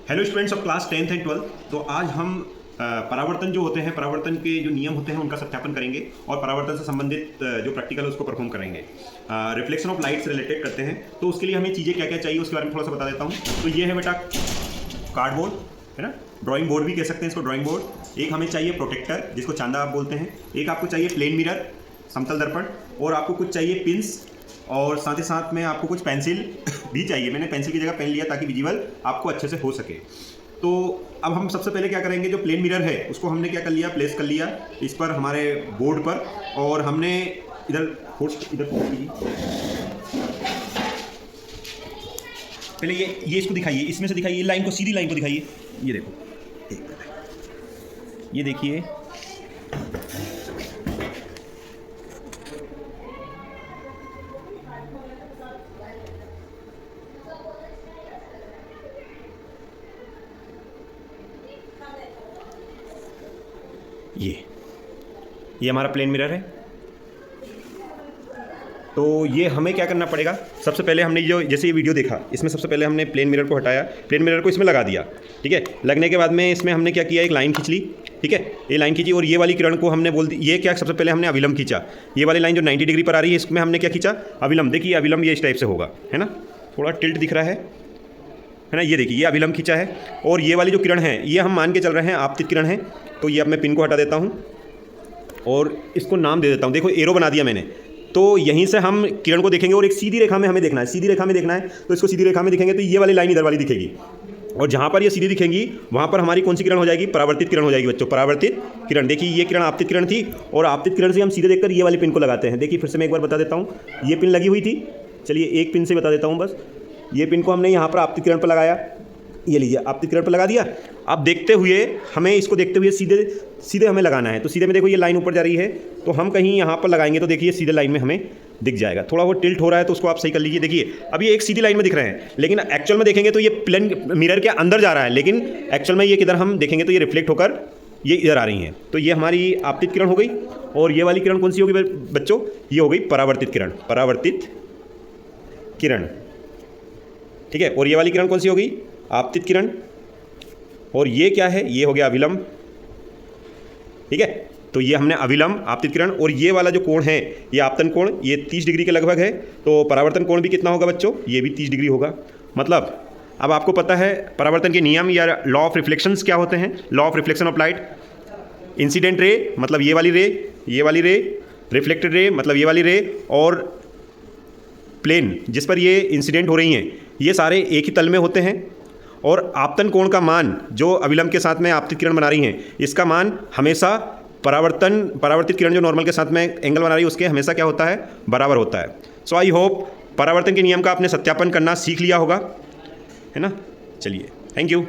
Hello students of class 10th and 12th। तो आज हम परावर्तन जो होते हैं, परावर्तन के जो नियम होते हैं उनका सत्यापन करेंगे और परावर्तन से संबंधित जो प्रैक्टिकल है उसको परफॉर्म करेंगे। रिफ्लेक्शन ऑफ लाइट से रिलेटेड करते हैं, तो उसके लिए हमें चीज़ें क्या क्या चाहिए उसके बारे में थोड़ा सा बता देता हूँ। तो ये है बेटा कार्डबोर्ड, है ना, ड्राइंग बोर्ड भी कह सकते हैं इसको, ड्राइंग बोर्ड। एक हमें चाहिए प्रोटेक्टर जिसको चांदा आप बोलते हैं। एक आपको चाहिए प्लेन मिरर, समतल दर्पण। और आपको कुछ चाहिए पिंस, और साथ ही साथ में आपको कुछ पेंसिल भी चाहिए। मैंने पेंसिल की जगह पेन लिया ताकि विजुअल आपको अच्छे से हो सके। तो अब हम सबसे पहले क्या करेंगे, जो प्लेन मिरर है उसको हमने क्या कर लिया, प्लेस कर लिया इस पर हमारे बोर्ड पर। और हमने इधर कीजिए, पहले ये इसको दिखाइए, इसमें से दिखाइए, लाइन को, सीधी लाइन को दिखाइए। ये देखो, ये देखिए, ये हमारा प्लेन मिरर है। तो ये हमें क्या करना पड़ेगा, सबसे पहले हमने जो जैसे ये वीडियो देखा, इसमें सबसे पहले हमने प्लेन मिरर को हटाया, प्लेन मिरर को इसमें लगा दिया। ठीक है, लगने के बाद में इसमें हमने क्या किया, एक लाइन खींच ली। ठीक है, ये लाइन खींची और ये वाली किरण को हमने बोल दी, ये क्या, सबसे पहले हमने अविलंब खींचा। ये वाली लाइन जो 90 डिग्री पर आ रही है इसमें हमने क्या खींचा, अविलंब। देखिए अविलंब ये इस टाइप से होगा, है ना, थोड़ा टिल्ट दिख रहा है ना। ये देखिए, ये अविलंब खींचा है। और ये वाली जो किरण है ये हम मान के चल रहे हैं आपतित किरण है। तो ये अब मैं पिन को हटा देता हूँ और इसको नाम दे देता हूँ। देखो एरो बना दिया मैंने। तो यहीं से हम किरण को देखेंगे और एक सीधी रेखा में हमें देखना है, सीधी रेखा में देखना है। तो इसको सीधी रेखा में दिखेंगे तो ये वाली लाइन इधर वाली दिखेगी, और जहाँ पर ये सीधी दिखेंगी वहाँ पर हमारी कौन सी किरण हो जाएगी, परावर्तित किरण हो जाएगी बच्चों, परावर्तित किरण। देखिए ये किरण आपतित किरण थी, और आपतित किरण से हम सीधे देखकर ये वाली पिन को लगाते हैं। देखिए फिर से मैं एक बार बता देता हूँ, ये पिन लगी हुई थी, चलिए एक पिन से बता देता हूँ बस। ये पिन को हमने यहाँ पर आपतित किरण पर लगाया, ये लीजिए आपतित किरण पर लगा दिया। अब देखते हुए हमें इसको देखते हुए सीधे सीधे हमें लगाना है। तो सीधे में देखो ये लाइन ऊपर जा रही है, तो हम कहीं यहाँ पर लगाएंगे तो देखिए सीधे लाइन में हमें दिख जाएगा। थोड़ा वो टिल्ट हो रहा है तो उसको आप सही कर लीजिए। देखिए अब ये एक सीधी लाइन में दिख रहे हैं, लेकिन एक्चुअल में देखेंगे तो ये प्लेन मिरर के अंदर जा रहा है, लेकिन एक्चुअल में ये किधर हम देखेंगे तो ये रिफ्लेक्ट होकर ये इधर आ रही हैं। तो ये हमारी आपतित किरण हो गई। और ये वाली किरण कौन सी होगी बच्चों, ये हो गई परावर्तित किरण, परावर्तित किरण। ठीक है, और ये वाली किरण कौन सी होगी, आपतित किरण। और ये क्या है, ये हो गया अविलंब। ठीक है, तो ये हमने अविलंब, आपतित किरण। और ये वाला जो कोण है ये आपतन कोण, ये 30 डिग्री के लगभग है। तो परावर्तन कोण भी कितना होगा बच्चों, ये भी 30 डिग्री होगा। मतलब अब आपको पता है परावर्तन के नियम या लॉ ऑफ रिफ्लेक्शंस क्या होते हैं। Law of reflection of light, incident ray मतलब ये वाली रे, ये वाली रे, रिफ्लेक्टेड रे मतलब ये वाली रे, और प्लेन जिस पर ये इंसिडेंट हो रही हैं ये सारे एक ही तल में होते हैं। और आपतन कोण का मान जो अविलंब के साथ में आपतित किरण बना रही हैं, इसका मान हमेशा परावर्तित किरण जो नॉर्मल के साथ में एंगल बना रही है उसके हमेशा क्या होता है, बराबर होता है। सो आई होप परावर्तन के नियम का आपने सत्यापन करना सीख लिया होगा, है ना। चलिए, थैंक यू।